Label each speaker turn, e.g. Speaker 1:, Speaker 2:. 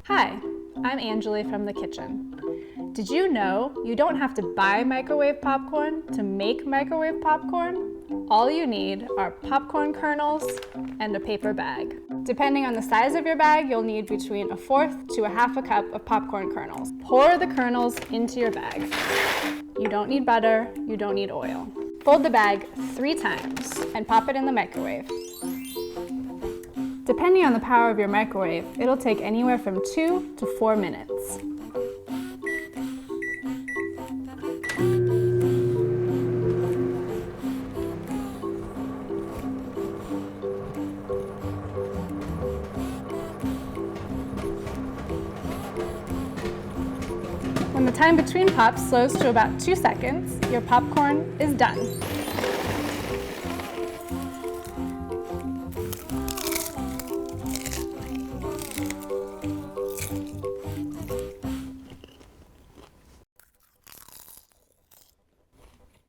Speaker 1: Hi, I'm Anjali from the Kitchn. Did you know you don't have to buy microwave popcorn to make microwave popcorn? All you need are popcorn kernels and a paper bag. Depending on the size of your bag, you'll need between 1/4 to 1/2 cup of popcorn kernels. Pour the kernels into your bag. You don't need butter, you don't need oil. Fold the bag 3 times and pop it in the microwave. Depending on the power of your microwave, it'll take anywhere from 2 to 4 minutes. When the time between pops slows to about 2 seconds, your popcorn is done.